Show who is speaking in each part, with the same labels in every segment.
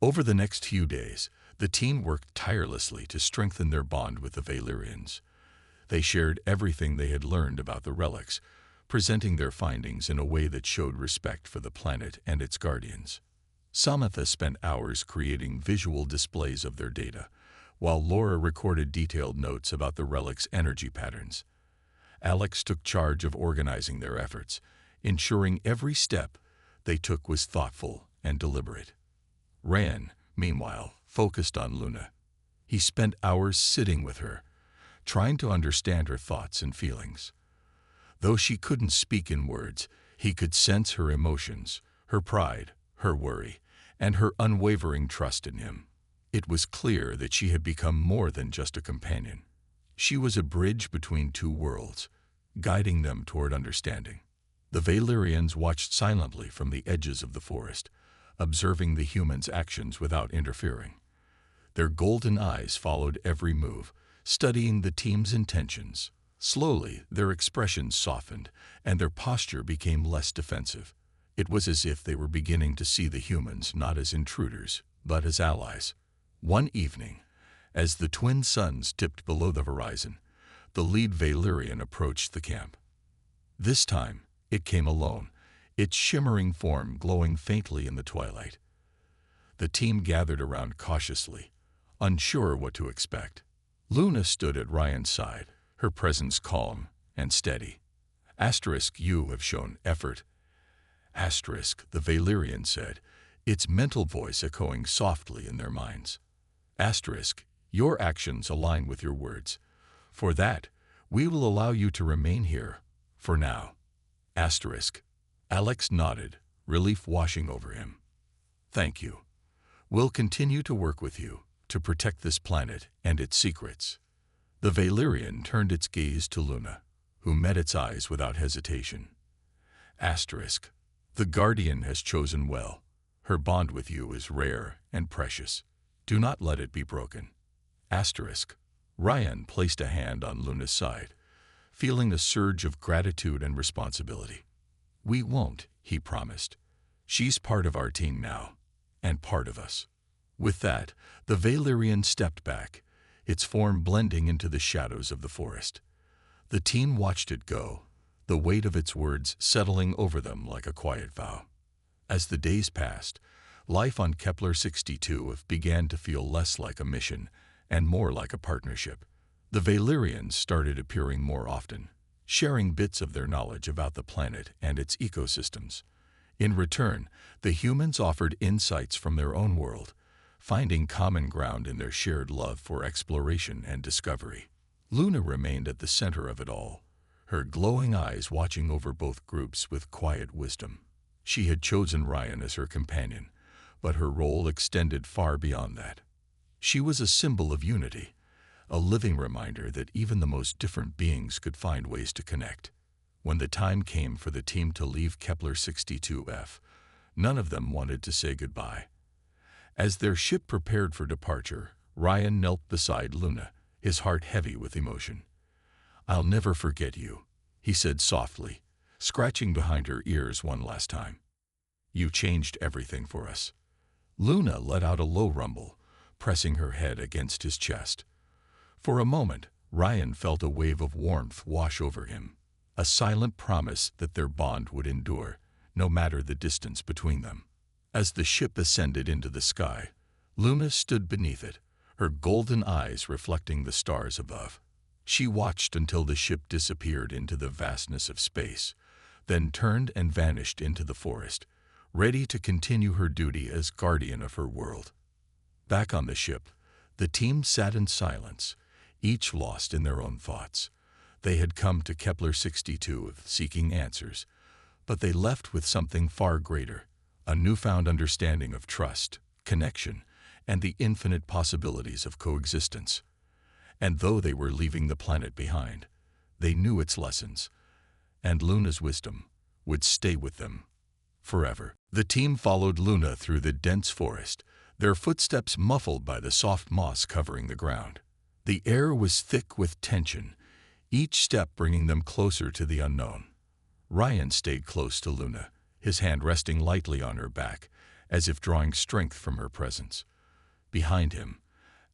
Speaker 1: Over the next few days, the team worked tirelessly to strengthen their bond with the Valerians. They shared everything they had learned about the relics, presenting their findings in a way that showed respect for the planet and its guardians. Samantha spent hours creating visual displays of their data, while Laura recorded detailed notes about the relic's energy patterns. Alex took charge of organizing their efforts, ensuring every step they took was thoughtful and deliberate. Ryan, meanwhile, focused on Luna. He spent hours sitting with her, trying to understand her thoughts and feelings. Though she couldn't speak in words, he could sense her emotions, her pride, her worry, and her unwavering trust in him. It was clear that she had become more than just a companion. She was a bridge between two worlds, guiding them toward understanding. The Valerians watched silently from the edges of the forest, observing the humans' actions without interfering. Their golden eyes followed every move, studying the team's intentions. Slowly, their expressions softened, and their posture became less defensive. It was as if they were beginning to see the humans not as intruders, but as allies. One evening, as the twin suns dipped below the horizon, the lead Valerian approached the camp. This time, it came alone, its shimmering form glowing faintly in the twilight. The team gathered around cautiously, unsure what to expect. Luna stood at Ryan's side, her presence calm and steady. You have shown effort. The Valerian said, its mental voice echoing softly in their minds. Your actions align with your words. For that, we will allow you to remain here, for now. Alex nodded, relief washing over him. Thank you. We'll continue to work with you to protect this planet and its secrets. The Valerian turned its gaze to Luna, who met its eyes without hesitation. The Guardian has chosen well. Her bond with you is rare and precious. Do not let it be broken. Ryan placed a hand on Luna's side, feeling a surge of gratitude and responsibility. We won't, he promised. She's part of our team now, and part of us. With that, the Valerian stepped back, its form blending into the shadows of the forest. The team watched it go, the weight of its words settling over them like a quiet vow. As the days passed, life on Kepler-62 began to feel less like a mission and more like a partnership. The Valerians started appearing more often, sharing bits of their knowledge about the planet and its ecosystems. In return, the humans offered insights from their own world, finding common ground in their shared love for exploration and discovery. Luna remained at the center of it all, her glowing eyes watching over both groups with quiet wisdom. She had chosen Ryan as her companion, but her role extended far beyond that. She was a symbol of unity, a living reminder that even the most different beings could find ways to connect. When the time came for the team to leave Kepler-62, none of them wanted to say goodbye. As their ship prepared for departure, Ryan knelt beside Luna, his heart heavy with emotion. I'll never forget you, he said softly, scratching behind her ears one last time. You changed everything for us. Luna let out a low rumble, pressing her head against his chest. For a moment, Ryan felt a wave of warmth wash over him, a silent promise that their bond would endure, no matter the distance between them. As the ship ascended into the sky, Luna stood beneath it, her golden eyes reflecting the stars above. She watched until the ship disappeared into the vastness of space, then turned and vanished into the forest, ready to continue her duty as guardian of her world. Back on the ship, the team sat in silence, each lost in their own thoughts. They had come to Kepler-62 seeking answers, but they left with something far greater, a newfound understanding of trust, connection, and the infinite possibilities of coexistence. And though they were leaving the planet behind, they knew its lessons, and Luna's wisdom would stay with them forever. The team followed Luna through the dense forest, their footsteps muffled by the soft moss covering the ground. The air was thick with tension, each step bringing them closer to the unknown. Ryan stayed close to Luna, his hand resting lightly on her back, as if drawing strength from her presence. Behind him,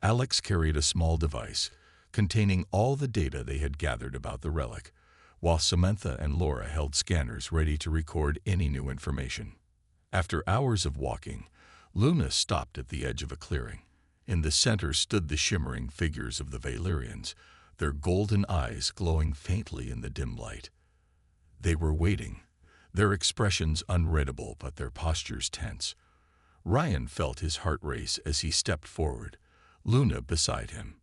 Speaker 1: Alex carried a small device containing all the data they had gathered about the relic, while Samantha and Laura held scanners ready to record any new information. After hours of walking, Luna stopped at the edge of a clearing. In the center stood the shimmering figures of the Valyrians, their golden eyes glowing faintly in the dim light. They were waiting, their expressions unreadable but their postures tense. Ryan felt his heart race as he stepped forward, Luna beside him.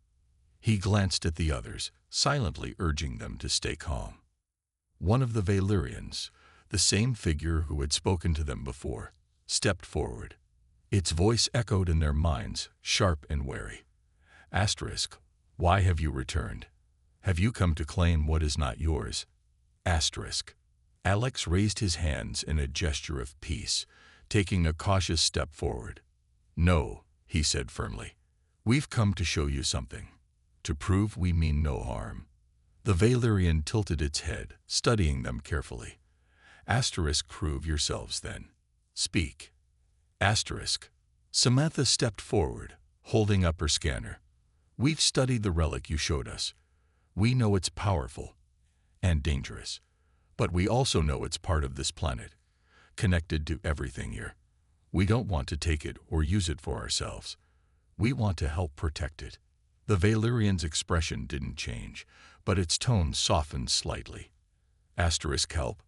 Speaker 1: He glanced at the others, silently urging them to stay calm. One of the Valyrians, the same figure who had spoken to them before, stepped forward. Its voice echoed in their minds, sharp and wary. Asterisk, why have you returned? Have you come to claim what is not yours? Asterisk. Alex raised his hands in a gesture of peace, taking a cautious step forward. No, he said firmly. We've come to show you something, to prove we mean no harm. The Valyrian tilted its head, studying them carefully. Asterisk, prove yourselves then. Speak. Asterisk. Samantha stepped forward, holding up her scanner. We've studied the relic you showed us. We know it's powerful and dangerous, but we also know it's part of this planet, connected to everything here. We don't want to take it or use it for ourselves. We want to help protect it. The Valyrian's expression didn't change, but its tone softened slightly. Asterisk, help?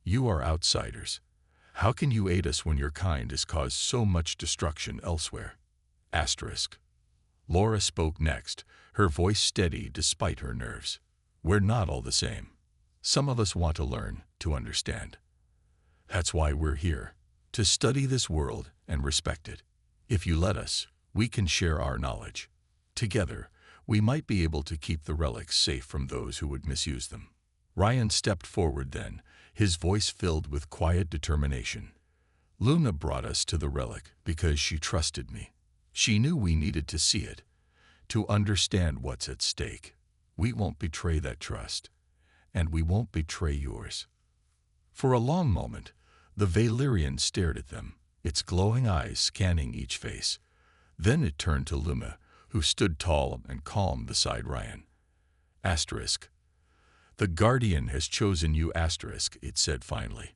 Speaker 1: You are outsiders. How can you aid us when your kind has caused so much destruction elsewhere? Asterisk. Laura spoke next, her voice steady despite her nerves. We're not all the same. Some of us want to learn, to understand. That's why we're here, to study this world and respect it. If you let us, we can share our knowledge. Together, we might be able to keep the relics safe from those who would misuse them. Ryan stepped forward then, his voice filled with quiet determination. Luna brought us to the relic because she trusted me. She knew we needed to see it, to understand what's at stake. We won't betray that trust, and we won't betray yours. For a long moment, the Valyrian stared at them, its glowing eyes scanning each face. Then it turned to Luna, who stood tall and calm beside Ryan. Asterisk. The Guardian has chosen you, asterisk, it said finally.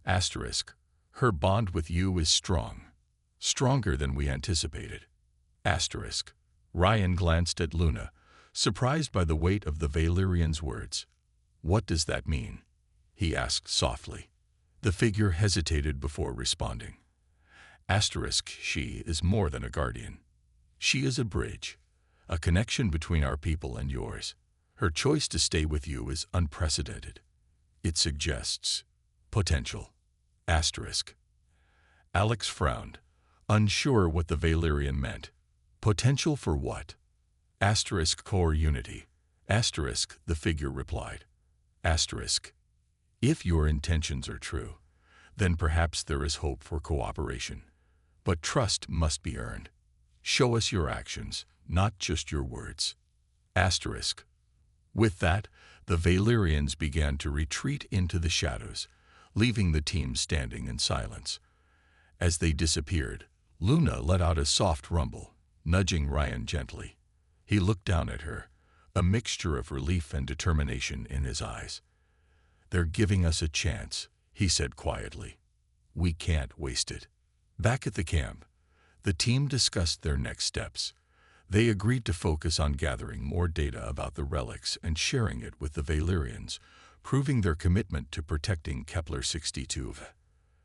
Speaker 1: Asterisk. Her bond with you is strong, stronger than we anticipated. Asterisk. Ryan glanced at Luna, surprised by the weight of the Valyrian's words. What does that mean? He asked softly. The figure hesitated before responding. Asterisk, she is more than a guardian. She is a bridge, a connection between our people and yours. Her choice to stay with you is unprecedented. It suggests potential. Asterisk. Alex frowned, unsure what the Valyrian meant. Potential for what? Asterisk, core unity. Asterisk, the figure replied. Asterisk. If your intentions are true, then perhaps there is hope for cooperation. But trust must be earned. Show us your actions, not just your words. Asterisk. With that, the Valyrians began to retreat into the shadows, leaving the team standing in silence. As they disappeared, Luna let out a soft rumble, nudging Ryan gently. He looked down at her, a mixture of relief and determination in his eyes. They're giving us a chance, he said quietly. We can't waste it. Back at the camp, the team discussed their next steps. They agreed to focus on gathering more data about the relics and sharing it with the Valyrians, proving their commitment to protecting Kepler-62.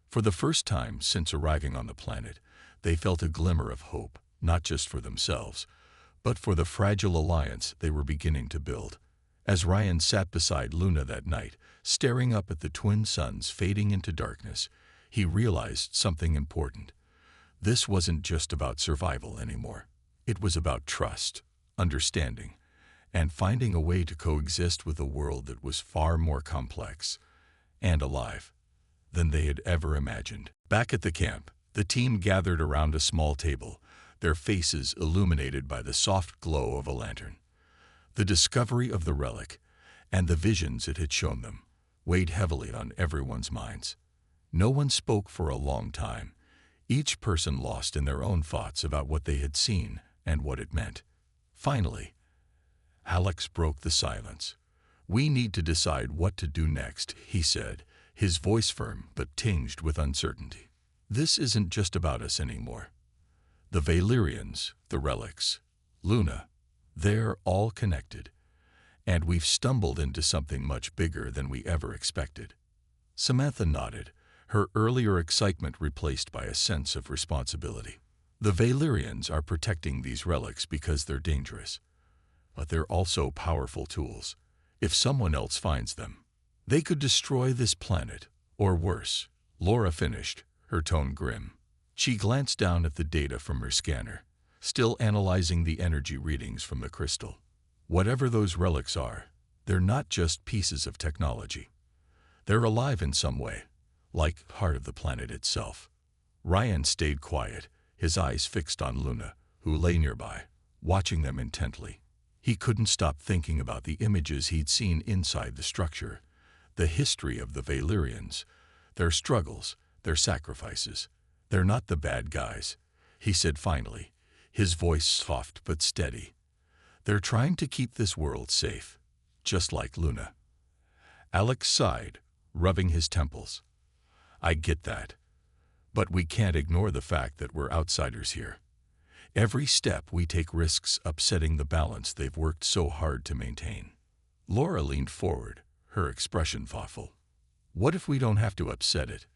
Speaker 1: For the first time since arriving on the planet, they felt a glimmer of hope, not just for themselves, but for the fragile alliance they were beginning to build. As Ryan sat beside Luna that night, staring up at the twin suns fading into darkness, he realized something important. This wasn't just about survival anymore. It was about trust, understanding, and finding a way to coexist with a world that was far more complex and alive than they had ever imagined. Back at the camp, the team gathered around a small table, their faces illuminated by the soft glow of a lantern. The discovery of the relic and the visions it had shown them weighed heavily on everyone's minds. No one spoke for a long time, each person lost in their own thoughts about what they had seen and what it meant. Finally, Alex broke the silence. "We need to decide what to do next," he said, his voice firm but tinged with uncertainty. "This isn't just about us anymore. The Valerians, the relics, Luna, they're all connected, and we've stumbled into something much bigger than we ever expected." Samantha nodded, her earlier excitement replaced by a sense of responsibility. "The Valerians are protecting these relics because they're dangerous, but they're also powerful tools. If someone else finds them, they could destroy this planet, or worse." Laura finished, her tone grim. She glanced down at the data from her scanner, still analyzing the energy readings from the crystal. "Whatever those relics are, they're not just pieces of technology. They're alive in some way, like part of the planet itself." Ryan stayed quiet, his eyes fixed on Luna, who lay nearby, watching them intently. He couldn't stop thinking about the images he'd seen inside the structure, the history of the Valerians, their struggles, their sacrifices. "They're not the bad guys," he said finally, his voice soft but steady. "They're trying to keep this world safe, just like Luna." Alex sighed, rubbing his temples. "I get that, but we can't ignore the fact that we're outsiders here. Every step we take risks upsetting the balance they've worked so hard to maintain." Laura leaned forward, her expression thoughtful. "What if we don't have to upset it?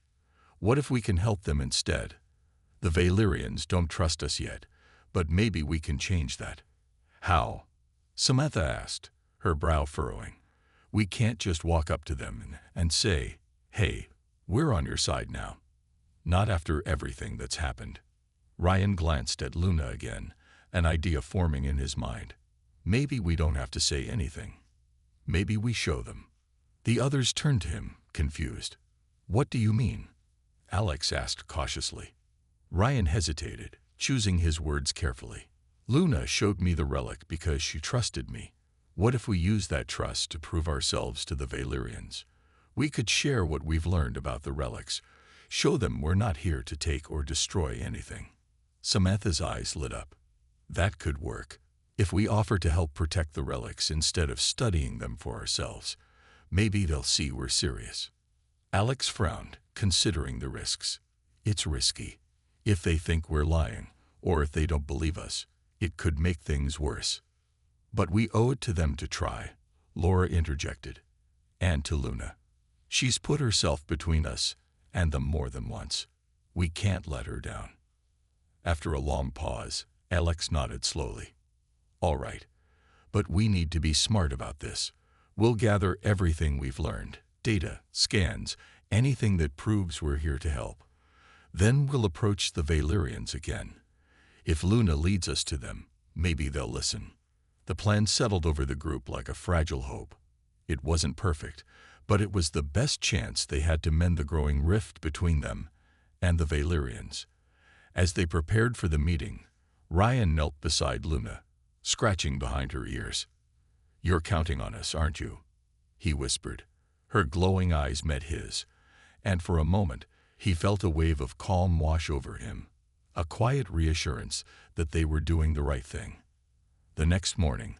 Speaker 1: What if we can help them instead? The Valerians don't trust us yet, but maybe we can change that." "How?" Samantha asked, her brow furrowing. "We can't just walk up to them and say, 'Hey, we're on your side now.' Not after everything that's happened." Ryan glanced at Luna again, an idea forming in his mind. "Maybe we don't have to say anything. Maybe we show them." The others turned to him, confused. "What do you mean?" Alex asked cautiously. Ryan hesitated, choosing his words carefully. "Luna showed me the relic because she trusted me. What if we use that trust to prove ourselves to the Valerians? We could share what we've learned about the relics, show them we're not here to take or destroy anything." Samantha's eyes lit up. "That could work. If we offer to help protect the relics instead of studying them for ourselves, maybe they'll see we're serious." Alex frowned, considering the risks. "It's risky. If they think we're lying, or if they don't believe us, it could make things worse." "But we owe it to them to try," Laura interjected. "And to Luna. She's put herself between us and them more than once. We can't let her down." After a long pause, Alex nodded slowly. "All right, but we need to be smart about this. We'll gather everything we've learned, data, scans, anything that proves we're here to help. Then we'll approach the Valerians again. If Luna leads us to them, maybe they'll listen." The plan settled over the group like a fragile hope. It wasn't perfect, but it was the best chance they had to mend the growing rift between them and the Valerians. As they prepared for the meeting, Ryan knelt beside Luna, scratching behind her ears. "You're counting on us, aren't you?" he whispered. Her glowing eyes met his, and for a moment he felt a wave of calm wash over him, a quiet reassurance that they were doing the right thing. The next morning,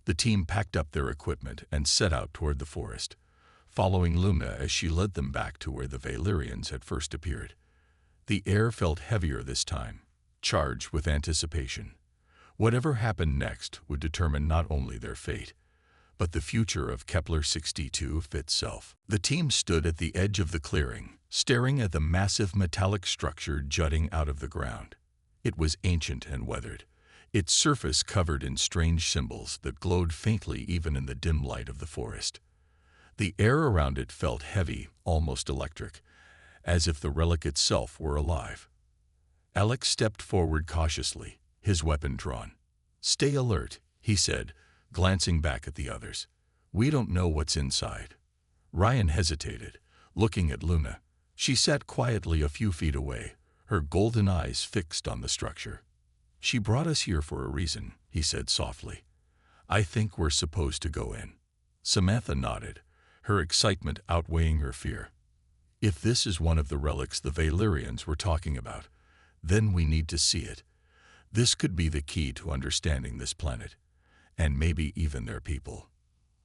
Speaker 1: the team packed up their equipment and set out toward the forest, following Luna as she led them back to where the Valerians had first appeared. The air felt heavier this time, charged with anticipation. Whatever happened next would determine not only their fate, but the future of Kepler-62 itself. The team stood at the edge of the clearing, staring at the massive metallic structure jutting out of the ground. It was ancient and weathered, its surface covered in strange symbols that glowed faintly even in the dim light of the forest. The air around it felt heavy, almost electric, as if the relic itself were alive. Alex stepped forward cautiously, his weapon drawn. "Stay alert," he said, glancing back at the others. "We don't know what's inside." Ryan hesitated, looking at Luna. She sat quietly a few feet away, her golden eyes fixed on the structure. "She brought us here for a reason," he said softly. "I think we're supposed to go in." Samantha nodded, her excitement outweighing her fear. If this is one of the relics the Valerians were talking about, Then we need to see it. This could be the key to understanding this planet, and maybe even their people.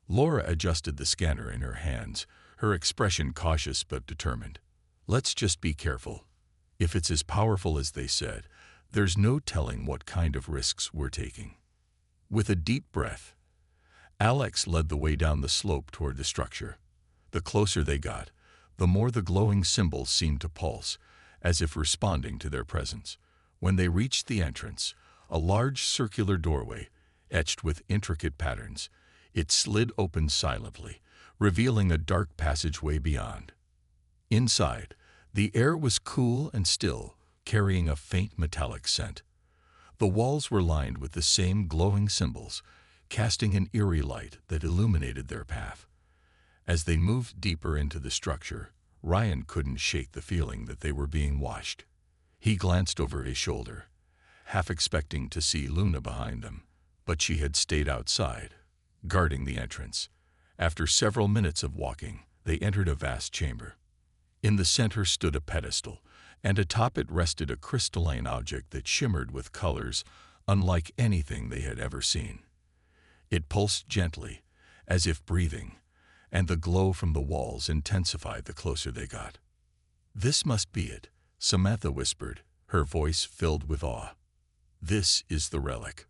Speaker 1: Laura adjusted the scanner in her hands, her expression cautious but determined. Let's just be careful. If it's as powerful as they said, there's no telling what kind of risks we're taking. With a deep breath, Alex led the way down the slope toward the structure. The closer they got, the more the glowing symbols seemed to pulse, as if responding to their presence. When they reached the entrance, a large circular doorway, etched with intricate patterns, it slid open silently, revealing a dark passageway beyond. Inside, the air was cool and still, carrying a faint metallic scent. The walls were lined with the same glowing symbols, casting an eerie light that illuminated their path. As they moved deeper into the structure, Ryan couldn't shake the feeling that they were being watched. He glanced over his shoulder, half expecting to see Luna behind them, but she had stayed outside, guarding the entrance. After several minutes of walking, they entered a vast chamber. In the center stood a pedestal, and atop it rested a crystalline object that shimmered with colors unlike anything they had ever seen. It pulsed gently, as if breathing, and the glow from the walls intensified the closer they got. "This must be it," Samantha whispered, her voice filled with awe. "This is the relic."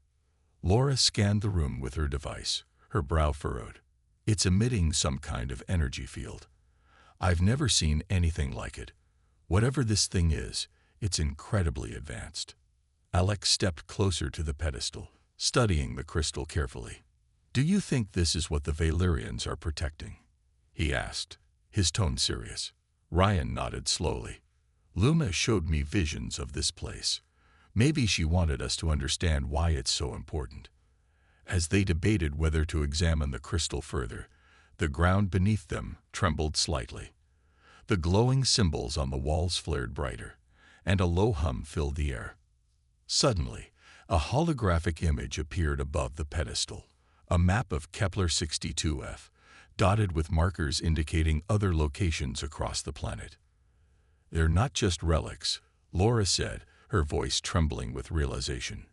Speaker 1: Laura scanned the room with her device, her brow furrowed. "It's emitting some kind of energy field. I've never seen anything like it. Whatever this thing is, it's incredibly advanced." Alex stepped closer to the pedestal, studying the crystal carefully. "Do you think this is what the Valyrians are protecting?" he asked, his tone serious. Ryan nodded slowly. "Luna showed me visions of this place. Maybe she wanted us to understand why it's so important." As they debated whether to examine the crystal further, the ground beneath them trembled slightly. The glowing symbols on the walls flared brighter, and a low hum filled the air. Suddenly, a holographic image appeared above the pedestal, a map of Kepler 62f, dotted with markers indicating other locations across the planet. "They're not just relics," Laura said, her voice trembling with realization.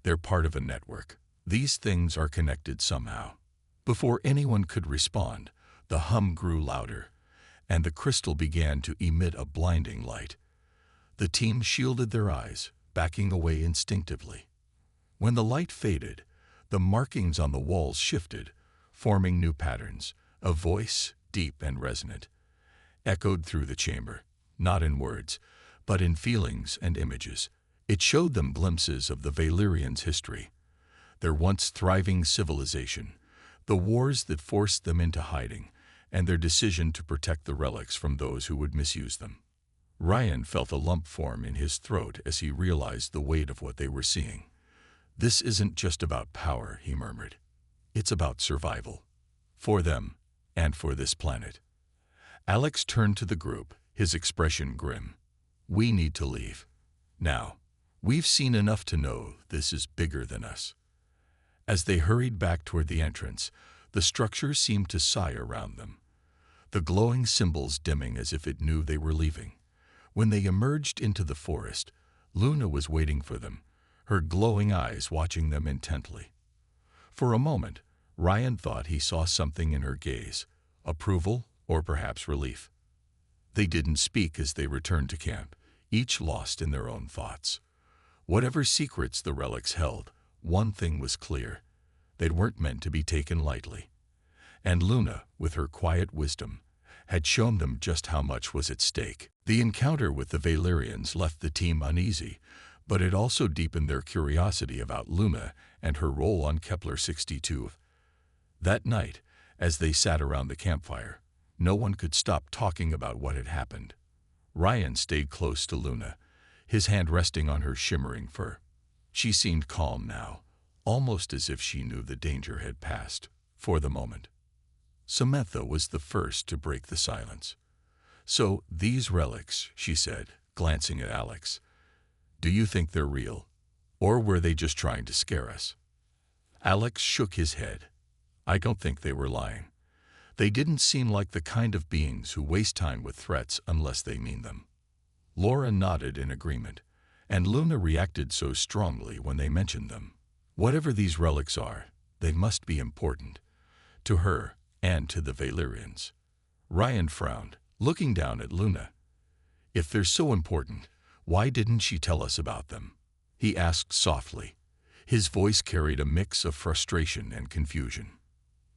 Speaker 1: "They're part of a network. These things are connected somehow." Before anyone could respond, the hum grew louder, and the crystal began to emit a blinding light. The team shielded their eyes, backing away instinctively. When the light faded, the markings on the walls shifted, forming new patterns. A voice, deep and resonant, echoed through the chamber, not in words, but in feelings and images. It showed them glimpses of the Valyrians' history, their once thriving civilization, the wars that forced them into hiding, and their decision to protect the relics from those who would misuse them. Ryan felt a lump form in his throat as he realized the weight of what they were seeing. "This isn't just about power," he murmured. "It's about survival. For them, and for this planet." Alex turned to the group, his expression grim. "We need to leave. Now. We've seen enough to know this is bigger than us." As they hurried back toward the entrance, the structure seemed to sigh around them, the glowing symbols dimming as if it knew they were leaving. When they emerged into the forest, Luna was waiting for them, her glowing eyes watching them intently. For a moment, Ryan thought he saw something in her gaze, approval or perhaps relief. They didn't speak as they returned to camp, each lost in their own thoughts. Whatever secrets the relics held, one thing was clear: they weren't meant to be taken lightly. And Luna, with her quiet wisdom, had shown them just how much was at stake. The encounter with the Valyrians left the team uneasy, but it also deepened their curiosity about Luna and her role on Kepler 62. That night, as they sat around the campfire, no one could stop talking about what had happened. Ryan stayed close to Luna, his hand resting on her shimmering fur. She seemed calm now, almost as if she knew the danger had passed, for the moment. Samantha was the first to break the silence. "So, these relics," she said, glancing at Alex. "Do you think they're real? Or were they just trying to scare us?" Alex shook his head. "I don't think they were lying. They didn't seem like the kind of beings who waste time with threats unless they mean them." Laura nodded in agreement, and Luna reacted so strongly when they mentioned them. Whatever these relics are, they must be important, to her and to the Valyrians. Ryan frowned, looking down at Luna. If they're so important, why didn't she tell us about them? He asked softly. His voice carried a mix of frustration and confusion.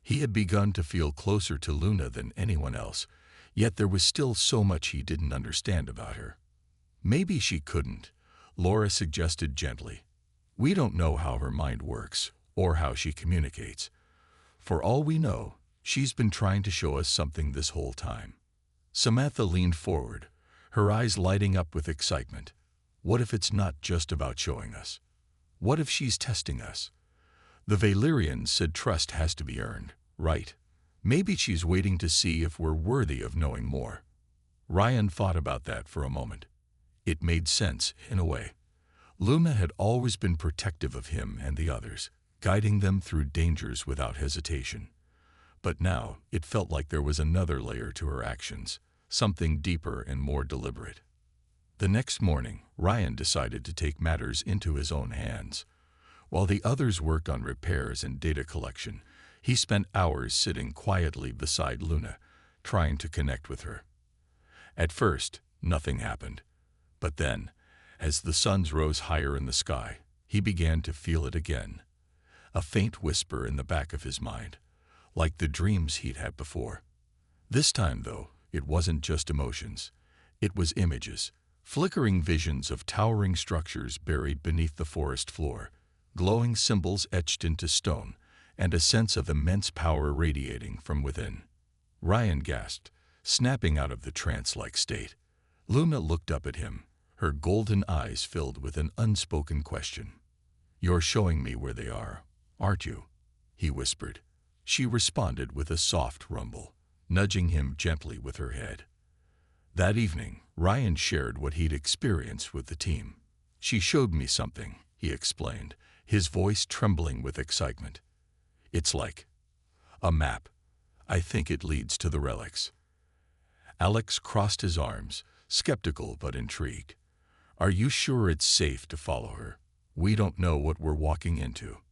Speaker 1: He had begun to feel closer to Luna than anyone else, yet there was still so much he didn't understand about her. Maybe she couldn't, Laura suggested gently. We don't know how her mind works, or how she communicates. For all we know, she's been trying to show us something this whole time. Samantha leaned forward, her eyes lighting up with excitement. What if it's not just about showing us? What if she's testing us? The Valyrians said trust has to be earned, right? Maybe she's waiting to see if we're worthy of knowing more. Ryan thought about that for a moment. It made sense, in a way. Luna had always been protective of him and the others, guiding them through dangers without hesitation. But now it felt like there was another layer to her actions, something deeper and more deliberate. The next morning, Ryan decided to take matters into his own hands. While the others worked on repairs and data collection, he spent hours sitting quietly beside Luna, trying to connect with her. At first, nothing happened. But then, as the suns rose higher in the sky, he began to feel it again. A faint whisper in the back of his mind, like the dreams he'd had before. This time, though, it wasn't just emotions. It was images, flickering visions of towering structures buried beneath the forest floor, glowing symbols etched into stone, and a sense of immense power radiating from within. Ryan gasped, snapping out of the trance-like state. Luna looked up at him, her golden eyes filled with an unspoken question. "You're showing me where they are, aren't you?" he whispered. She responded with a soft rumble, nudging him gently with her head. That evening, Ryan shared what he'd experienced with the team. "She showed me something," he explained, his voice trembling with excitement. "It's like a map. I think it leads to the relics." Alex crossed his arms, skeptical but intrigued. "Are you sure it's safe to follow her? We don't know what we're walking into."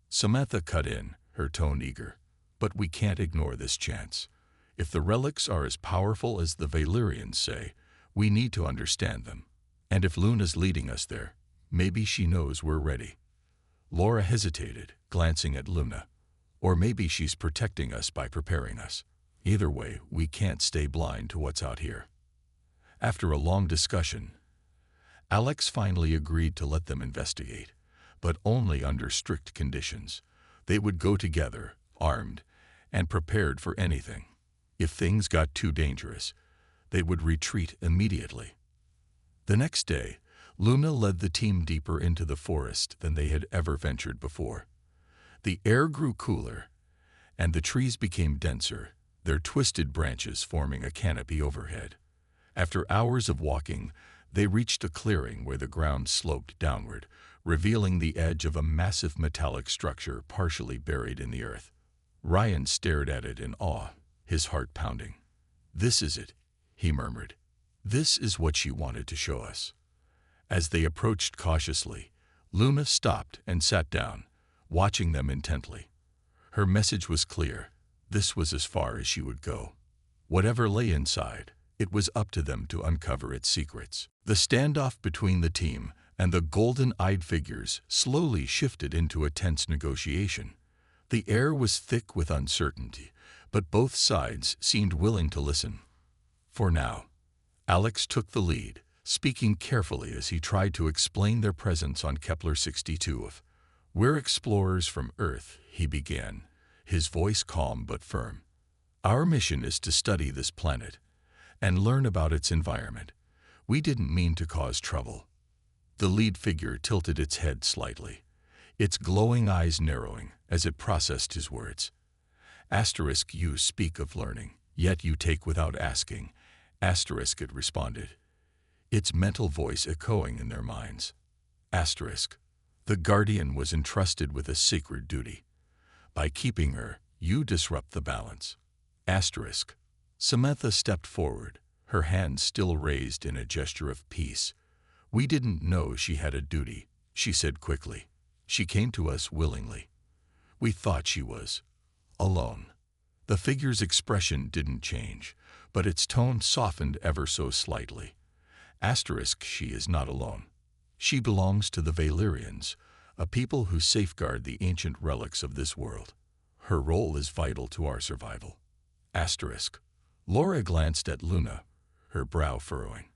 Speaker 1: Samantha cut in, her tone eager. "But we can't ignore this chance. If the relics are as powerful as the Valyrians say, we need to understand them. And if Luna's leading us there, maybe she knows we're ready." Laura hesitated, glancing at Luna. "Or maybe she's protecting us by preparing us. Either way, we can't stay blind to what's out here." After a long discussion, Alex finally agreed to let them investigate, but only under strict conditions. They would go together, armed, and prepared for anything. If things got too dangerous, they would retreat immediately. The next day, Luna led the team deeper into the forest than they had ever ventured before. The air grew cooler, and the trees became denser, their twisted branches forming a canopy overhead. After hours of walking, they reached a clearing where the ground sloped downward, revealing the edge of a massive metallic structure partially buried in the earth. Ryan stared at it in awe, his heart pounding. "This is it," he murmured. "This is what she wanted to show us." As they approached cautiously, Luna stopped and sat down, watching them intently. Her message was clear. This was as far as she would go. Whatever lay inside, it was up to them to uncover its secrets. The standoff between the team and the golden-eyed figures slowly shifted into a tense negotiation. The air was thick with uncertainty, but both sides seemed willing to listen. For now, Alex took the lead, speaking carefully as he tried to explain their presence on Kepler 62. "We're explorers from Earth," he began, his voice calm but firm. "Our mission is to study this planet and learn about its environment. We didn't mean to cause trouble." The lead figure tilted its head slightly, its glowing eyes narrowing as it processed his words. "You speak of learning, yet you take without asking." It responded, its mental voice echoing in their minds. "The Guardian was entrusted with a sacred duty. By keeping her, you disrupt the balance." Samantha stepped forward, her hands still raised in a gesture of peace. "We didn't know she had a duty," she said quickly. "She came to us willingly. We thought she was alone." The figure's expression didn't change, but its tone softened ever so slightly. She is not alone. She belongs to the Valyrians, a people who safeguard the ancient relics of this world. Her role is vital to our survival. Laura glanced at Luna, her brow furrowing.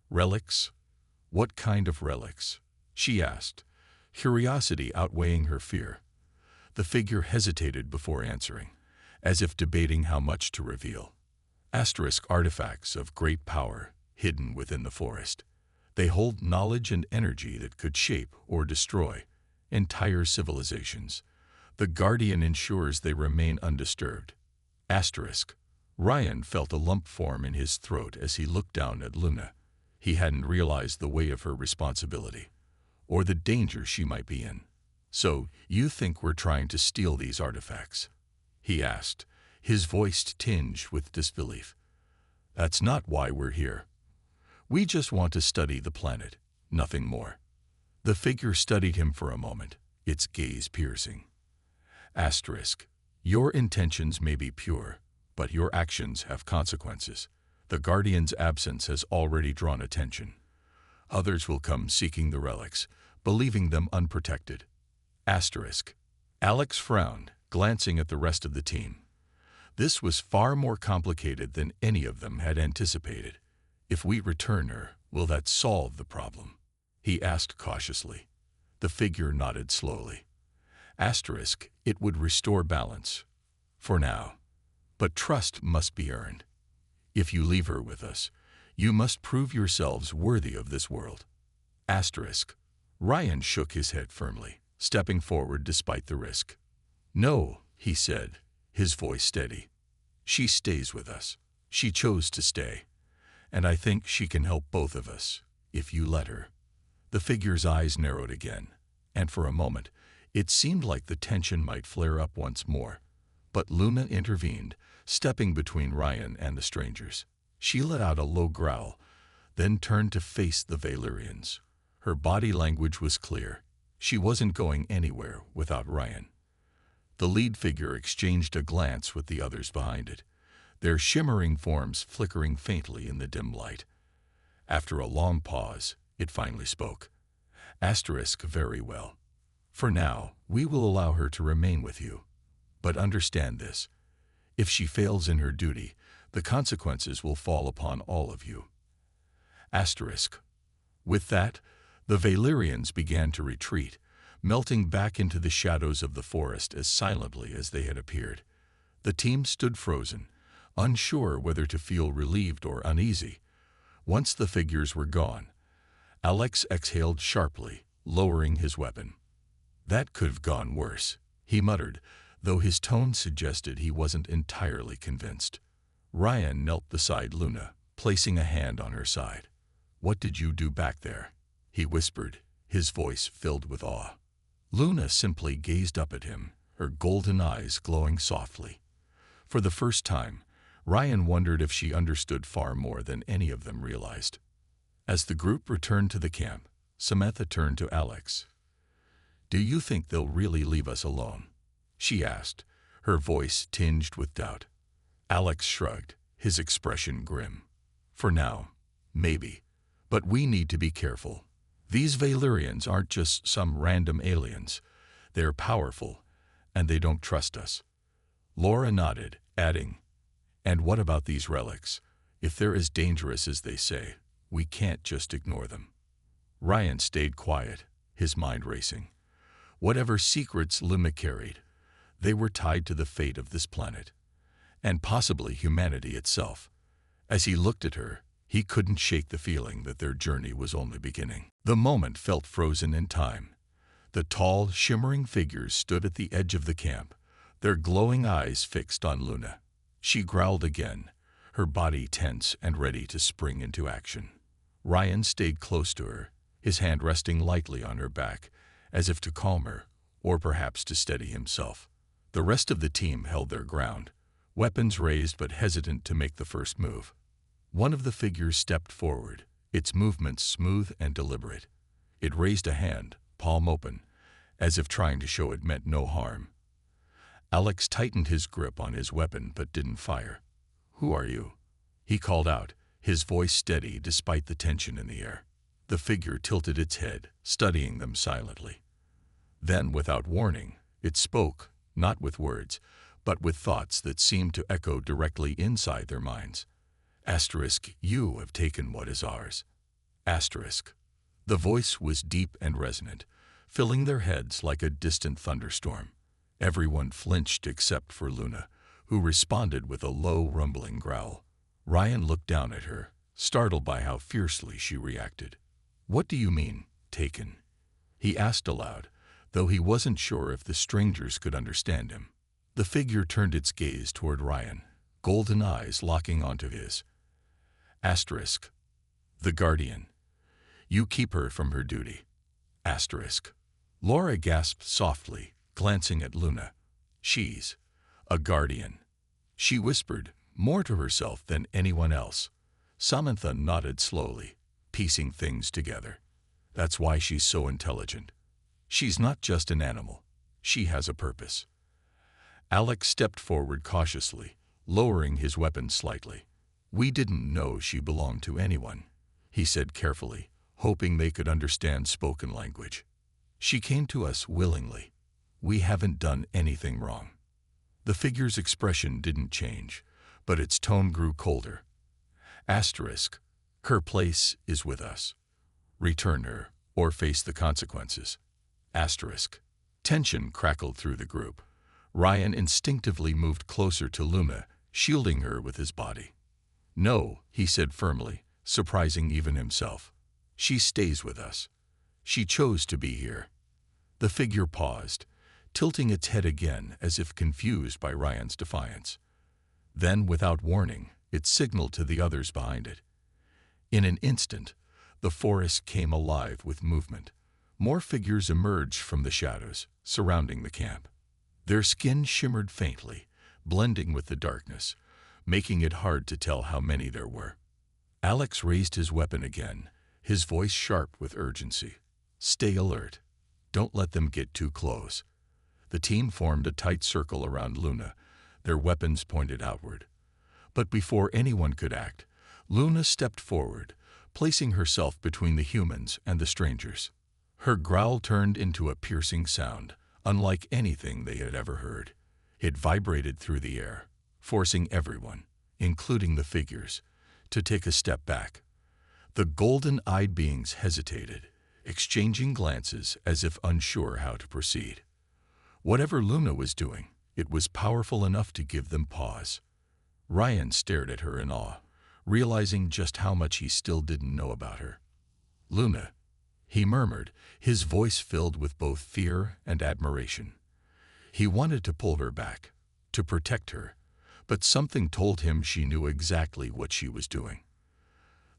Speaker 1: "Relics? What kind of relics?" she asked, curiosity outweighing her fear. The figure hesitated before answering, as if debating how much to reveal. Artifacts of great power hidden within the forest. They hold knowledge and energy that could shape or destroy entire civilizations. The Guardian ensures they remain undisturbed. Ryan felt a lump form in his throat as he looked down at Luna. He hadn't realized the weight of her responsibility, or the danger she might be in. "So, you think we're trying to steal these artifacts?" he asked, his voice tinged with disbelief. "That's not why we're here. We just want to study the planet, nothing more." The figure studied him for a moment, its gaze piercing. Your intentions may be pure, but your actions have consequences. The Guardian's absence has already drawn attention. Others will come seeking the relics, believing them unprotected. Alex frowned, glancing at the rest of the team. This was far more complicated than any of them had anticipated. "If we return her, will that solve the problem?" he asked cautiously. The figure nodded slowly. It would restore balance. For now. But trust must be earned. If you leave her with us, you must prove yourselves worthy of this world. Ryan shook his head firmly, stepping forward despite the risk. "No," he said, his voice steady. "She stays with us. She chose to stay. And I think she can help both of us, if you let her." The figure's eyes narrowed again, and for a moment, it seemed like the tension might flare up once more. But Luna intervened, stepping between Ryan and the strangers. She let out a low growl, then turned to face the Valyrians. Her body language was clear. She wasn't going anywhere without Ryan. The lead figure exchanged a glance with the others behind it, their shimmering forms flickering faintly in the dim light. After a long pause, it finally spoke. Very well. For now, we will allow her to remain with you. But understand this. If she fails in her duty, the consequences will fall upon all of you. With that, the Valyrians began to retreat, melting back into the shadows of the forest as silently as they had appeared. The team stood frozen, unsure whether to feel relieved or uneasy. Once the figures were gone, Alex exhaled sharply, lowering his weapon. "That could have gone worse," he muttered, though his tone suggested he wasn't entirely convinced. Ryan knelt beside Luna, placing a hand on her side. "What did you do back there?" he whispered, his voice filled with awe. Luna simply gazed up at him, her golden eyes glowing softly. For the first time, Ryan wondered if she understood far more than any of them realized. As the group returned to the camp, Samantha turned to Alex. "Do you think they'll really leave us alone?" she asked, her voice tinged with doubt. Alex shrugged, his expression grim. "For now, maybe. But we need to be careful. These Valyrians aren't just some random aliens. They're powerful, and they don't trust us." Laura nodded, adding, "And what about these relics? If they're as dangerous as they say, we can't just ignore them." Ryan stayed quiet, his mind racing. Whatever secrets Luna carried, they were tied to the fate of this planet, and possibly humanity itself. As he looked at her, he couldn't shake the feeling that their journey was only beginning. The moment felt frozen in time. The tall, shimmering figures stood at the edge of the camp, their glowing eyes fixed on Luna. She growled again, her body tense and ready to spring into action. Ryan stayed close to her, his hand resting lightly on her back, as if to calm her, or perhaps to steady himself. The rest of the team held their ground, weapons raised but hesitant to make the first move. One of the figures stepped forward, its movements smooth and deliberate. It raised a hand, palm open, as if trying to show it meant no harm. Alex tightened his grip on his weapon but didn't fire. "Who are you?" he called out, his voice steady despite the tension in the air. The figure tilted its head, studying them silently. Then, without warning, it spoke, not with words, but with thoughts that seemed to echo directly inside their minds. Asterisk, you have taken what is ours. Asterisk. The voice was deep and resonant, filling their heads like a distant thunderstorm. Everyone flinched except for Luna, who responded with a low, rumbling growl. Ryan looked down at her, startled by how fiercely she reacted. "What do you mean, taken?" he asked aloud, though he wasn't sure if the strangers could understand him. The figure turned its gaze toward Ryan, golden eyes locking onto his. Asterisk. The Guardian. You keep her from her duty. Asterisk. Laura gasped softly, glancing at Luna. She's a guardian, she whispered, more to herself than anyone else. Samantha nodded slowly, piecing things together. That's why she's so intelligent. She's not just an animal. She has a purpose. Alex stepped forward cautiously, lowering his weapon slightly. We didn't know she belonged to anyone, he said carefully, hoping they could understand spoken language. She came to us willingly. We haven't done anything wrong. The figure's expression didn't change, but its tone grew colder. Asterisk. Her place is with us. Return her, or face the consequences. Asterisk. Tension crackled through the group. Ryan instinctively moved closer to Luna, shielding her with his body. No, he said firmly, surprising even himself. She stays with us. She chose to be here. The figure paused, tilting its head again as if confused by Ryan's defiance. Then, without warning, it signaled to the others behind it. In an instant, the forest came alive with movement. More figures emerged from the shadows, surrounding the camp. Their skin shimmered faintly, blending with the darkness, making it hard to tell how many there were. Alex raised his weapon again, his voice sharp with urgency. Stay alert. Don't let them get too close. The team formed a tight circle around Luna, their weapons pointed outward. But before anyone could act, Luna stepped forward, placing herself between the humans and the strangers. Her growl turned into a piercing sound, unlike anything they had ever heard. It vibrated through the air, forcing everyone, including the figures, to take a step back. The golden-eyed beings hesitated, exchanging glances as if unsure how to proceed. Whatever Luna was doing, it was powerful enough to give them pause. Ryan stared at her in awe, realizing just how much he still didn't know about her. Luna, he murmured, his voice filled with both fear and admiration. He wanted to pull her back, to protect her, but something told him she knew exactly what she was doing.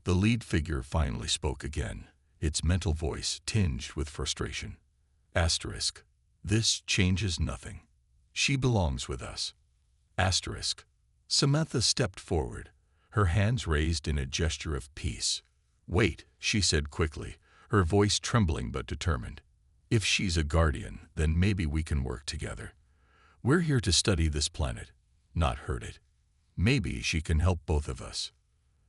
Speaker 1: The lead figure finally spoke again, its mental voice tinged with frustration. Asterisk. This changes nothing. She belongs with us. Asterisk. Samantha stepped forward, her hands raised in a gesture of peace. Wait, she said quickly, her voice trembling but determined. If she's a guardian, then maybe we can work together. We're here to study this planet, not hurt it. Maybe she can help both of us.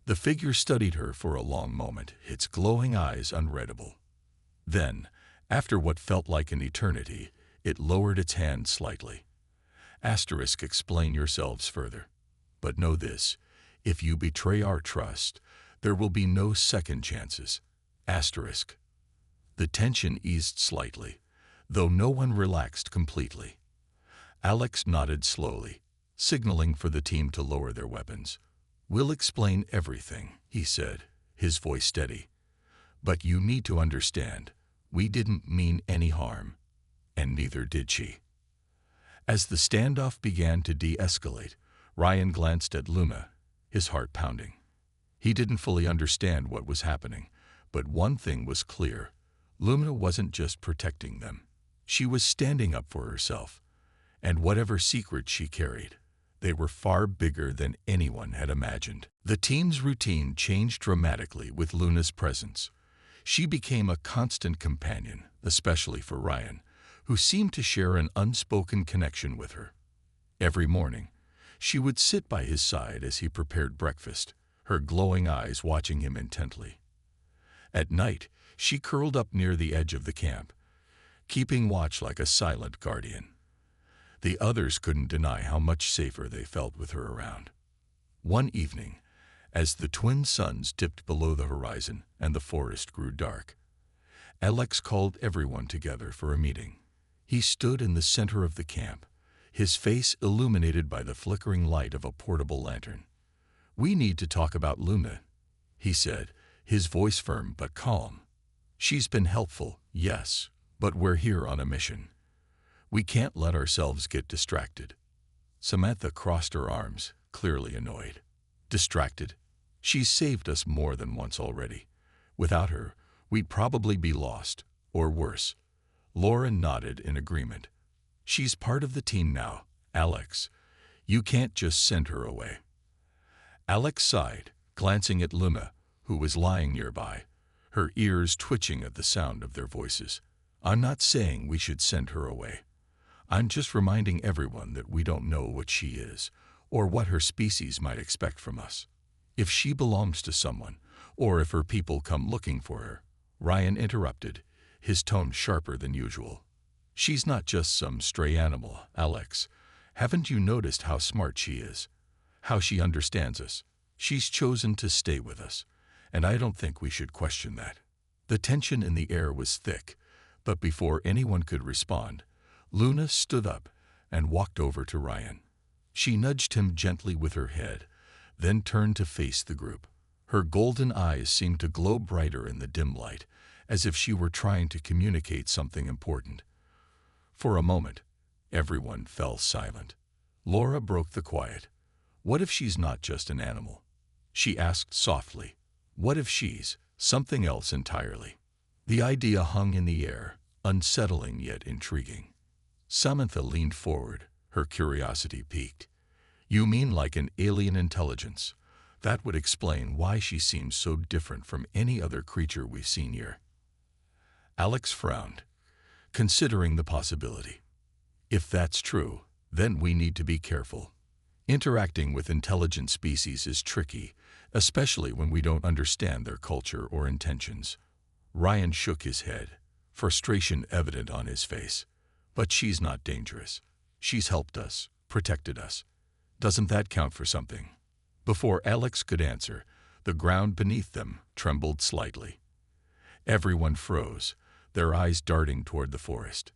Speaker 1: The figure studied her for a long moment, its glowing eyes unreadable. Then, after what felt like an eternity, it lowered its hand slightly. Asterisk, explain yourselves further. But know this, if you betray our trust, there will be no second chances. Asterisk. The tension eased slightly, though no one relaxed completely. Alex nodded slowly, signaling for the team to lower their weapons. We'll explain everything, he said, his voice steady. But you need to understand, we didn't mean any harm, and neither did she. As the standoff began to de-escalate, Ryan glanced at Luna, his heart pounding. He didn't fully understand what was happening, but one thing was clear. Luna wasn't just protecting them. She was standing up for herself, and whatever secret she carried, They were far bigger than anyone had imagined. The team's routine changed dramatically with Luna's presence. She became a constant companion, especially for Ryan, who seemed to share an unspoken connection with her. Every morning, she would sit by his side as he prepared breakfast, her glowing eyes watching him intently. At night, she curled up near the edge of the camp, keeping watch like a silent guardian. The others couldn't deny how much safer they felt with her around. One evening, as the twin suns dipped below the horizon and the forest grew dark, Alex called everyone together for a meeting. He stood in the center of the camp, his face illuminated by the flickering light of a portable lantern. "We need to talk about Luna," he said, his voice firm but calm. "She's been helpful, yes, but we're here on a mission. We can't let ourselves get distracted." Samantha crossed her arms, clearly annoyed. "Distracted? She's saved us more than once already. Without her, we'd probably be lost, or worse." Laura nodded in agreement. "She's part of the team now, Alex. You can't just send her away." Alex sighed, glancing at Luna, who was lying nearby, her ears twitching at the sound of their voices. "I'm not saying we should send her away. I'm just reminding everyone that we don't know what she is, or what her species might expect from us. If she belongs to someone, or if her people come looking for her," Ryan interrupted, his tone sharper than usual. "She's not just some stray animal, Alex. Haven't you noticed how smart she is? How she understands us? She's chosen to stay with us, and I don't think we should question that." The tension in the air was thick, but before anyone could respond, Luna stood up and walked over to Ryan. She nudged him gently with her head, then turned to face the group. Her golden eyes seemed to glow brighter in the dim light, as if she were trying to communicate something important. For a moment, everyone fell silent. Laura broke the quiet. "What if she's not just an animal?" she asked softly. "What if she's something else entirely?" The idea hung in the air, unsettling yet intriguing. Samantha leaned forward, her curiosity piqued. "You mean like an alien intelligence? That would explain why she seems so different from any other creature we've seen here." Alex frowned, considering the possibility. "If that's true, then we need to be careful. Interacting with intelligent species is tricky, especially when we don't understand their culture or intentions." Ryan shook his head, frustration evident on his face. "But she's not dangerous. She's helped us, protected us. Doesn't that count for something?" Before Alex could answer, the ground beneath them trembled slightly. Everyone froze, their eyes darting toward the forest.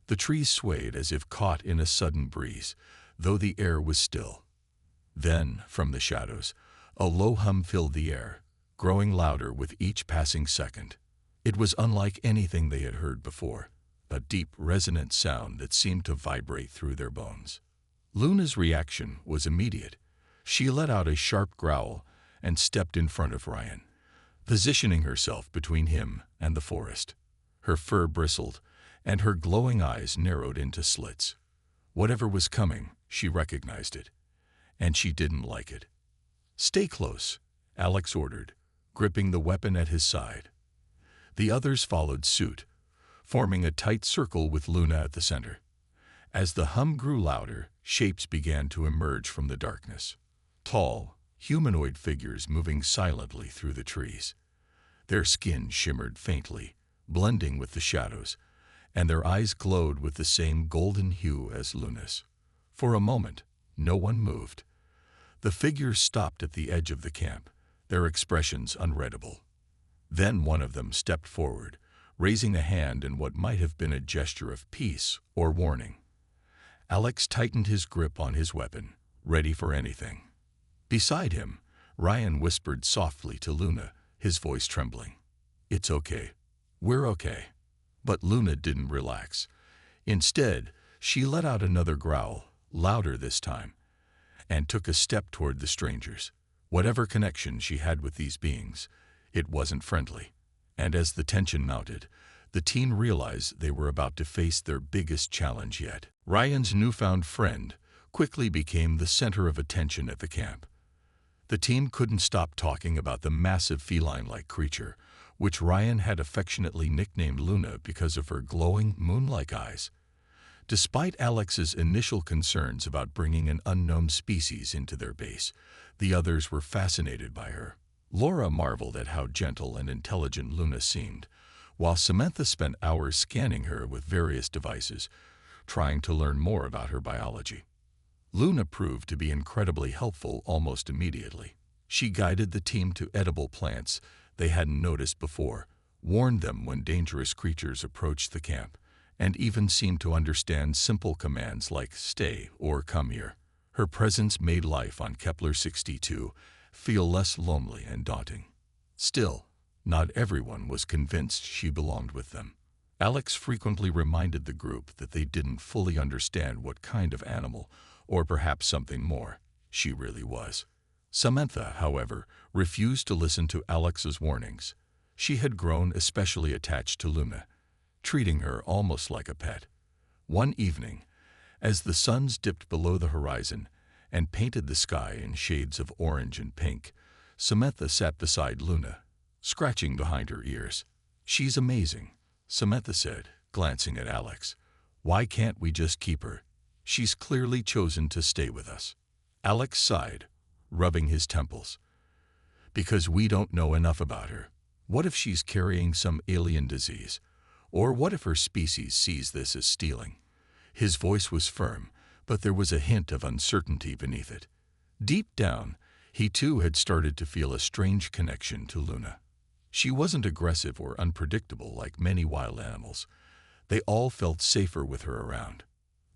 Speaker 1: The trees swayed as if caught in a sudden breeze, though the air was still. Then, from the shadows, a low hum filled the air, growing louder with each passing second. It was unlike anything they had heard before, a deep, resonant sound that seemed to vibrate through their bones. Luna's reaction was immediate. She let out a sharp growl and stepped in front of Ryan, positioning herself between him and the forest. Her fur bristled, and her glowing eyes narrowed into slits. Whatever was coming, she recognized it, and she didn't like it. "Stay close," Alex ordered, gripping the weapon at his side. The others followed suit, forming a tight circle with Luna at the center. As the hum grew louder, shapes began to emerge from the darkness. Tall, humanoid figures moving silently through the trees. Their skin shimmered faintly, blending with the shadows, and their eyes glowed with the same golden hue as Luna's. For a moment, no one moved. The figures stopped at the edge of the camp, their expressions unreadable. Then one of them stepped forward, raising a hand in what might have been a gesture of peace or warning. Alex tightened his grip on his weapon, ready for anything. Beside him, Ryan whispered softly to Luna, his voice trembling. "It's okay. We're okay." But Luna didn't relax. Instead, she let out another growl, louder this time, and took a step toward the strangers. Whatever connection she had with these beings, it wasn't friendly. And as the tension mounted, the team realized they were about to face their biggest challenge yet. Ryan's newfound friend, quickly became the center of attention at the camp. The team couldn't stop talking about the massive feline-like creature, which Ryan had affectionately nicknamed Luna because of her glowing, moon-like eyes. Despite Alex's initial concerns about bringing an unknown species into their base, the others were fascinated by her. Laura marveled at how gentle and intelligent Luna seemed, while Samantha spent hours scanning her with various devices, trying to learn more about her biology. Luna proved to be incredibly helpful almost immediately. She guided the team to edible plants they hadn't noticed before, warned them when dangerous creatures approached the camp, and even seemed to understand simple commands like stay or come here. Her presence made life on Kepler-62 feel less lonely and daunting. Still, not everyone was convinced she belonged with them. Alex frequently reminded the group that they didn't fully understand what kind of animal, or perhaps something more, she really was. Samantha, however, refused to listen to Alex's warnings. She had grown especially attached to Luna, treating her almost like a pet. One evening, as the suns dipped below the horizon and painted the sky in shades of orange and pink, Samantha sat beside Luna, scratching behind her ears. "She's amazing," Samantha said, glancing at Alex. "Why can't we just keep her? She's clearly chosen to stay with us." Alex sighed, rubbing his temples. "Because we don't know enough about her. What if she's carrying some alien disease? Or what if her species sees this as stealing?" His voice was firm, but there was a hint of uncertainty beneath it. Deep down, he too had started to feel a strange connection to Luna. She wasn't aggressive or unpredictable like many wild animals. They all felt safer with her around.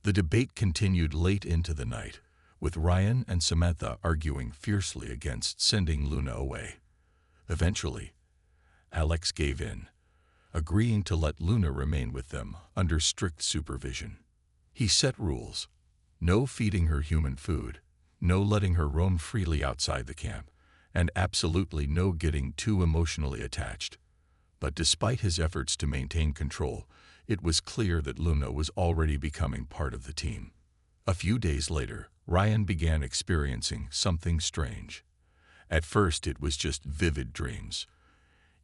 Speaker 1: The debate continued late into the night, with Ryan and Samantha arguing fiercely against sending Luna away. Eventually, Alex gave in, agreeing to let Luna remain with them under strict supervision. He set rules: no feeding her human food, no letting her roam freely outside the camp, and absolutely no getting too emotionally attached. But despite his efforts to maintain control, it was clear that Luna was already becoming part of the team. A few days later, Ryan began experiencing something strange. At first, it was just vivid dreams.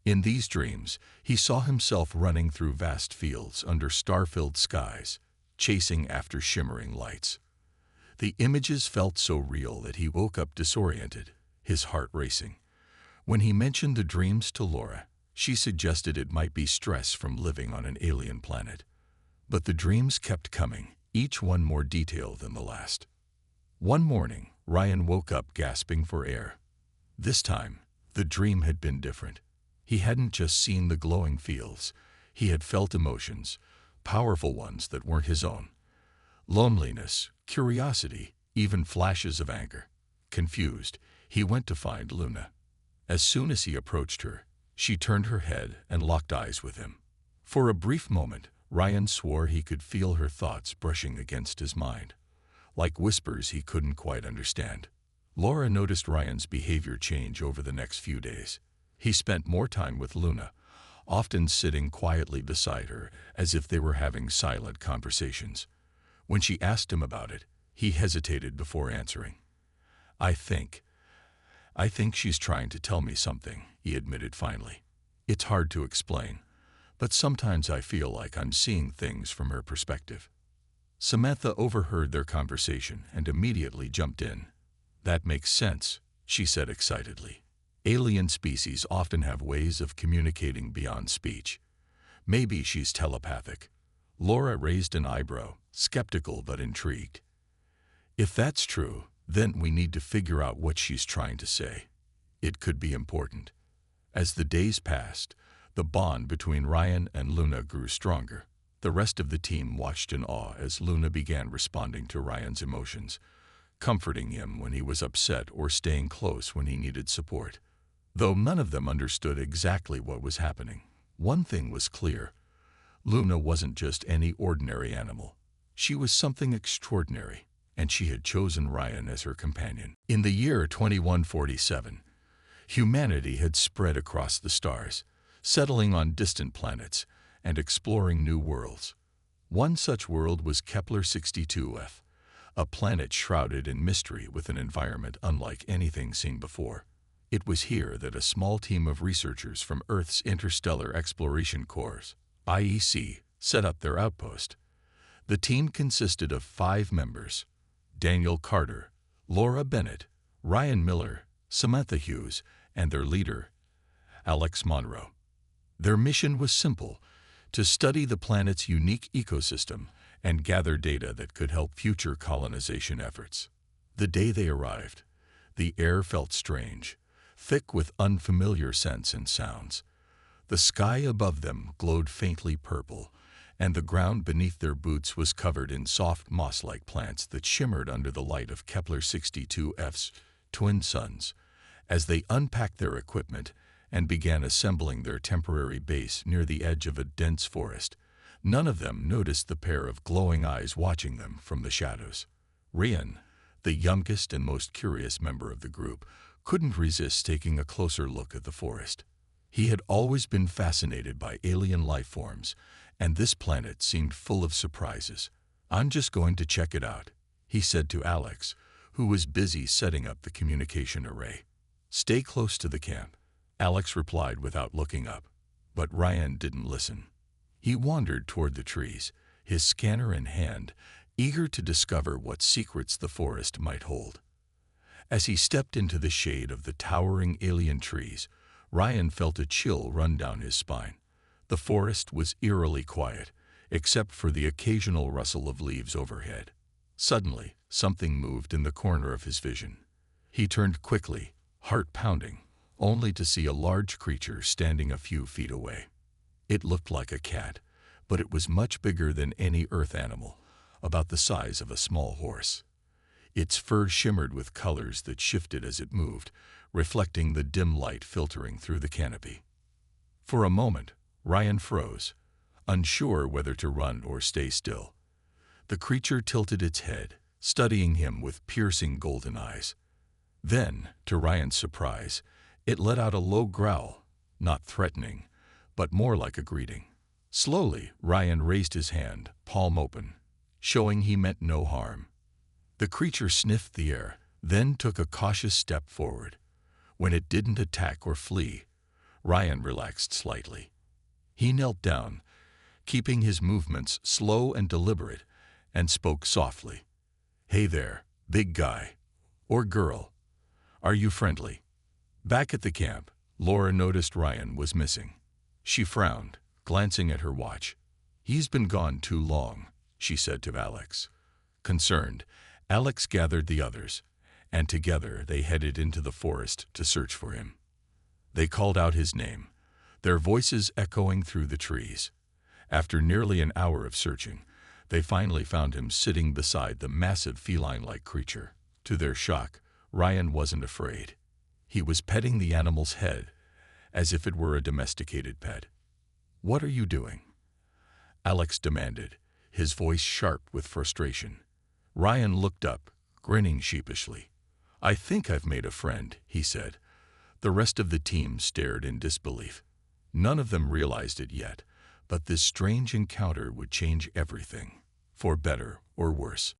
Speaker 1: In these dreams, he saw himself running through vast fields under star-filled skies, chasing after shimmering lights. The images felt so real that he woke up disoriented, his heart racing. When he mentioned the dreams to Laura, she suggested it might be stress from living on an alien planet. But the dreams kept coming, each one more detailed than the last. One morning, Ryan woke up gasping for air. This time, the dream had been different. He hadn't just seen the glowing fields. He had felt emotions, powerful ones that weren't his own. Loneliness, curiosity, even flashes of anger. Confused, he went to find Luna. As soon as he approached her, she turned her head and locked eyes with him. For a brief moment, Ryan swore he could feel her thoughts brushing against his mind, like whispers he couldn't quite understand. Laura noticed Ryan's behavior change over the next few days. He spent more time with Luna, often sitting quietly beside her as if they were having silent conversations. When she asked him about it, he hesitated before answering. I think she's trying to tell me something," he admitted finally. "It's hard to explain, but sometimes I feel like I'm seeing things from her perspective." Samantha overheard their conversation and immediately jumped in. "That makes sense," she said excitedly. "Alien species often have ways of communicating beyond speech. Maybe she's telepathic." Laura raised an eyebrow, skeptical but intrigued. "If that's true, then we need to figure out what she's trying to say. It could be important." As the days passed, the bond between Ryan and Luna grew stronger. The rest of the team watched in awe as Luna began responding to Ryan's emotions, comforting him when he was upset or staying close when he needed support. Though none of them understood exactly what was happening, one thing was clear: Luna wasn't just any ordinary animal. She was something extraordinary, and she had chosen Ryan as her companion. In the year 2147, humanity had spread across the stars, settling on distant planets and exploring new worlds. One such world was Kepler-62f, a planet shrouded in mystery with an environment unlike anything seen before. It was here that a small team of researchers from Earth's Interstellar Exploration Corps, IEC, set up their outpost. The team consisted of 5 members: Daniel Carter, Laura Bennett, Ryan Miller, Samantha Hughes, and their leader, Alex Monroe. Their mission was simple: to study the planet's unique ecosystem and gather data that could help future colonization efforts. The day they arrived, the air felt strange, thick with unfamiliar scents and sounds. The sky above them glowed faintly purple, and the ground beneath their boots was covered in soft moss-like plants that shimmered under the light of Kepler-62f's twin suns. As they unpacked their equipment and began assembling their temporary base near the edge of a dense forest, none of them noticed the pair of glowing eyes watching them from the shadows. Ryan, the youngest and most curious member of the group, couldn't resist taking a closer look at the forest. He had always been fascinated by alien life forms, and this planet seemed full of surprises. "I'm just going to check it out," he said to Alex, who was busy setting up the communication array. "Stay close to the camp," Alex replied without looking up. But Ryan didn't listen. He wandered toward the trees, his scanner in hand, eager to discover what secrets the forest might hold. As he stepped into the shade of the towering alien trees, Ryan felt a chill run down his spine. The forest was eerily quiet, except for the occasional rustle of leaves overhead. Suddenly, something moved in the corner of his vision. He turned quickly, heart pounding, only to see a large creature standing a few feet away. It looked like a cat, but it was much bigger than any Earth animal, about the size of a small horse. Its fur shimmered with colors that shifted as it moved, reflecting the dim light filtering through the canopy. For a moment, Ryan froze, unsure whether to run or stay still. The creature tilted its head, studying him with piercing golden eyes. Then, to Ryan's surprise, it let out a low growl, not threatening, but more like a greeting. Slowly, Ryan raised his hand, palm open, showing he meant no harm. The creature sniffed the air, then took a cautious step forward. When it didn't attack or flee, Ryan relaxed slightly. He knelt down, keeping his movements slow and deliberate, and spoke softly. "Hey there, big guy. Or girl. Are you friendly?" Back at the camp, Laura noticed Ryan was missing. She frowned, glancing at her watch. "He's been gone too long," she said to Alex. Concerned, Alex gathered the others, and together they headed into the forest to search for him. They called out his name, their voices echoing through the trees. After nearly an hour of searching, they finally found him sitting beside the massive feline-like creature. To their shock, Ryan wasn't afraid. He was petting the animal's head, as if it were a domesticated pet. "What are you doing?" Alex demanded, his voice sharp with frustration. Ryan looked up, grinning sheepishly. "I think I've made a friend," he said. The rest of the team stared in disbelief. None of them realized it yet, but this strange encounter would change everything, for better or worse.